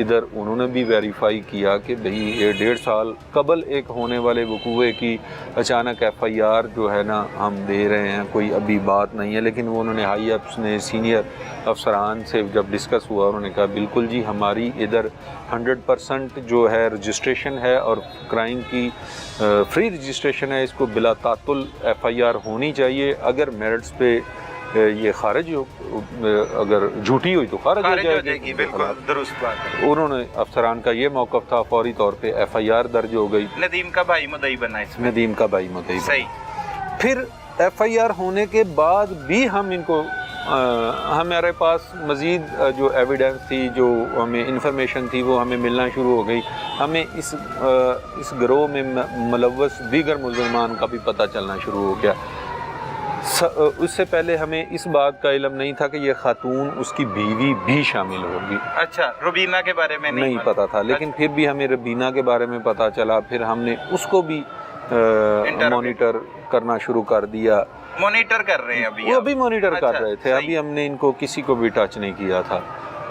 ادھر انہوں نے بھی ویریفائی کیا کہ بھئی یہ 1.5 سال قبل ایک ہونے والے وقوعے کی اچانک ایف آئی آر جو ہے نا ہم دے رہے ہیں، کوئی ابھی بات نہیں ہے، لیکن وہ انہوں نے ہائی اپس نے سینئر افسران سے جب ڈسکس ہوا انہوں نے کہا بالکل جی ہماری ادھر 100% جو ہے رجسٹریشن ہے اور کرائم کی فری رجسٹریشن ہے، اس کو بلا تعطل ایف آئی آر ہونی چاہیے، اگر میرٹس پہ یہ خارج ہو، اگر جھوٹی ہوئی تو خارج ہو جائے گی۔ بالکل درست بات ہے۔ انہوں نے افسران کا یہ موقف تھا، فوری طور پہ ایف آئی آر درج ہو گئی، ندیم کا بھائی مدعی بنا اس میں، ندیم کا بھائی مدعی بنا۔ صحیح۔ پھر ایف آئی آر ہونے کے بعد بھی ہم ان کو ہمارے پاس مزید جو ایویڈنس تھی، جو ہمیں انفارمیشن تھی، وہ ہمیں ملنا شروع ہو گئی، ہمیں اس گروہ میں ملوث دیگر ملزمان کا بھی پتہ چلنا شروع ہو گیا۔ اس سے پہلے ہمیں اس بات کا علم نہیں تھا کہ یہ خاتون اس کی بیوی بھی شامل ہوگی۔ اچھا، روبینہ کے بارے میں نہیں پتا تھا، لیکن پھر بھی ہمیں ربینہ کے بارے میں پتا چلا، پھر ہم نے اس کو بھی مانیٹر کرنا شروع کر دیا۔ مانیٹر کر رہے ہیں ابھی؟ وہ ابھی مانیٹر کر رہے تھے، ابھی ہم نے ان کو کسی کو بھی ٹچ نہیں کیا تھا۔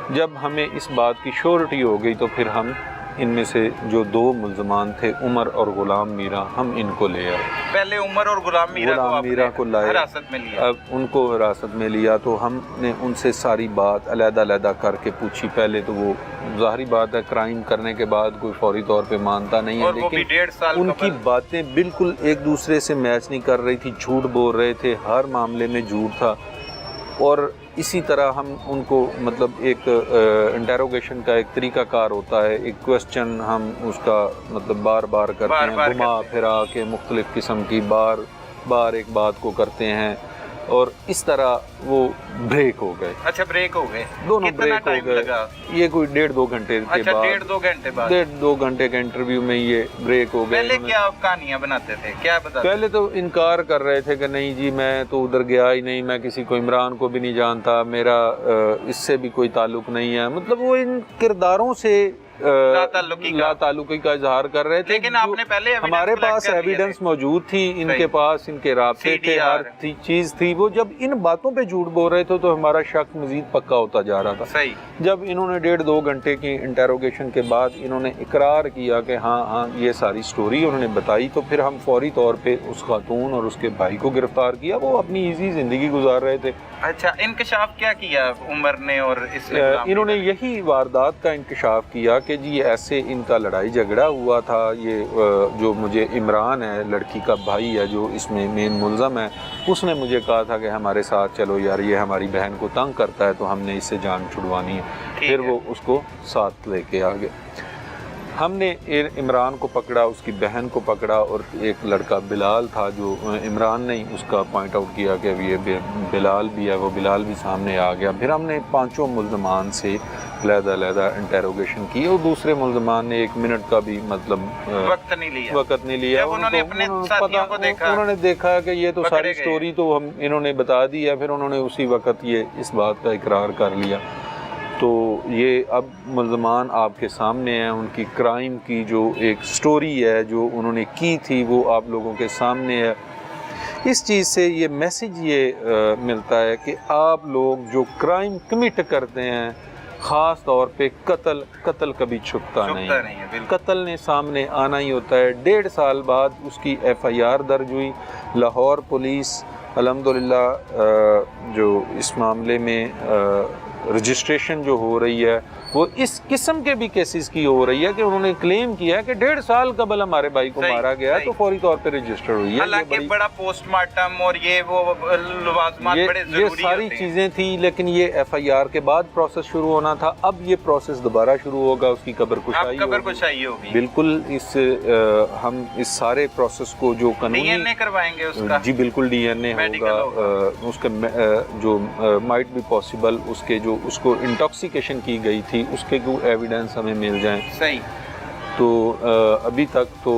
جب ہمیں اس بات کی شیورٹی ہو گئی تو پھر ہم ان میں سے جو 2 ملزمان تھے عمر اور غلام میرا، ہم ان کو لے آئے۔ پہلے عمر اور غلام میرا کو لائے، حراست میں لیا۔ اب ان کو حراست میں لیا تو ہم نے ان سے ساری بات علیحدہ علیحدہ کر کے پوچھی۔ پہلے تو وہ ظاہری بات ہے کرائم کرنے کے بعد کوئی فوری طور پہ مانتا نہیں ہے، لیکن ان کی باتیں بالکل ایک دوسرے سے میچ نہیں کر رہی تھی، جھوٹ بول رہے تھے، ہر معاملے میں جھوٹ تھا۔ اور اسی طرح ہم ان کو مطلب ایک انٹیروگیشن کا ایک طریقہ کار ہوتا ہے، ایک کوسچن ہم اس کا مطلب بار بار کرتے ہیں، گھما پھرا کے مختلف قسم کی بار ایک بات کو کرتے ہیں، اور اس طرح وہ بریک ہو گئے۔ اچھا، بریک ہو گئے، دونوں بریک ہو گئے۔ یہ کوئی 1.5-2 گھنٹے کے بعد، 1.5-2 گھنٹے کے انٹرویو میں یہ بریک ہو گئے۔ پہلے کیا کہانیاں بناتے تھے، کیا بتاتے؟ پہلے تو انکار کر رہے تھے کہ نہیں جی میں تو ادھر گیا ہی نہیں، میں کسی کو عمران کو بھی نہیں جانتا، میرا اس سے بھی کوئی تعلق نہیں ہے، مطلب وہ ان کرداروں سے لا تعلقی کا اظہار کر رہے تھے۔ لیکن آپ نے پہلے ہمارے پاس ایویڈنس موجود تھی، ان کے پاس ان کے رابطے تھے، ہر چیز تھی۔ وہ جب ان باتوں پہ جھوٹ بول رہے تھے تو ہمارا شک مزید پکا ہوتا جا رہا تھا۔ جب انہوں نے 1.5-2 گھنٹے کی انٹیروگیشن کے بعد انہوں نے اقرار کیا کہ ہاں یہ ساری سٹوری انہوں نے بتائی، تو پھر ہم فوری طور پہ اس خاتون اور اس کے بھائی کو گرفتار کیا۔ وہ اپنی ایزی زندگی گزار رہے تھے۔ اچھا، انکشاف کیا کیا عمر نے اور اس انہوں نے یہی واردات کا انکشاف کیا کہ جی ایسے ان کا لڑائی جھگڑا ہوا تھا، یہ جو مجھے عمران ہے لڑکی کا بھائی ہے جو اس میں مین ملزم ہے، اس نے مجھے کہا تھا کہ ہمارے ساتھ چلو یار، یہ ہماری بہن کو تنگ کرتا ہے تو ہم نے اس سے جان چھڑوانی ہے۔ پھر وہ اس کو ساتھ لے کے آگے ہم نے عمران کو پکڑا، اس کی بہن کو پکڑا، اور ایک لڑکا بلال تھا جو عمران نے اس کا پوائنٹ آؤٹ کیا کہ یہ بلال بھی ہے، وہ بلال بھی سامنے آ گیا۔ پھر ہم نے 5 ملزمان سے علیحدہ انٹیروگیشن کی، اور دوسرے ملزمان نے 1 منٹ کا بھی مطلب وقت نہیں لیا۔ انہوں نے دیکھا کہ یہ تو ساری سٹوری تو انہوں نے بتا دی ہے، پھر انہوں نے اسی وقت یہ اس بات کا اقرار کر لیا۔ تو یہ اب ملزمان آپ کے سامنے ہیں، ان کی کرائم کی جو ایک سٹوری ہے جو انہوں نے کی تھی وہ آپ لوگوں کے سامنے ہے۔ اس چیز سے یہ میسیج یہ ملتا ہے کہ آپ لوگ جو کرائم کمٹ کرتے ہیں، خاص طور پہ قتل کبھی چھپتا نہیں، قتل نے سامنے آنا ہی ہوتا ہے۔ 1.5 سال بعد اس کی ایف آئی آر درج ہوئی۔ لاہور پولیس الحمدللہ جو اس معاملے میں رجسٹریشن جو ہو رہی ہے وہ اس قسم کے بھی کیسز کی ہو رہی ہے کہ انہوں نے کلیم کیا ہے کہ 1.5 سال قبل ہمارے بھائی کو مارا گیا تو فوری طور پہ رجسٹر ہوئی ہے۔ حالانکہ بڑا پوسٹ مارٹم اور یہ وہ لوازمات بڑے ضروری یہ ساری چیزیں تھیں، لیکن یہ ایف آئی آر کے بعد پروسیس شروع ہونا تھا۔ اب یہ پروسیس دوبارہ شروع ہوگا، اس کی قبر کشائی ہوگی۔ بالکل ہم اس سارے پروسیس کو جو قانونی ڈی این اے کروائیں گے اس کا، جی بالکل ڈی این اے ہوگا، اس کا جو مائٹ بھی پاسبل اس کے جو اس کو انٹاکسیکیشن کی گئی تھی اس کے کو ایویڈنس ہمیں مل جائیں۔ صحیح۔ تو ابھی تک تو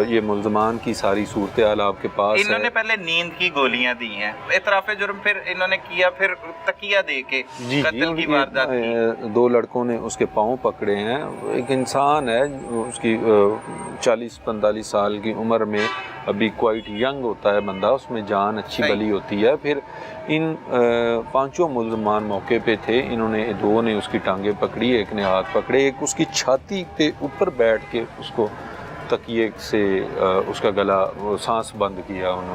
یہ ملزمان کی ساری صورتحال آپ کے پاس ہے۔ انہوں نے پہلے نیند کی گولیاں دی ہیں، اعتراف جرم پھر انہوں نے کیا، پھر تکیہ دے کے قتل کی واردات کی۔ 2 لڑکوں نے اس کے پاؤں پکڑے ہیں۔ ایک انسان ہے اس کی 40-45 سال کی عمر میں ابھی کوائٹ ینگ ہوتا ہے بندہ، اس میں جان اچھی صحیح۔ بلی ہوتی ہے۔ پھر ان پانچوں ملزمان موقع پہ تھے، انہوں نے دو نے اس کی ٹانگیں پکڑی، ایک نے ہاتھ پکڑے، ایک اس کی چھاتی پہ اوپر بیٹھ کے اس کو تکیے سے اس کا گلا سانس بند کیا انہوں نے۔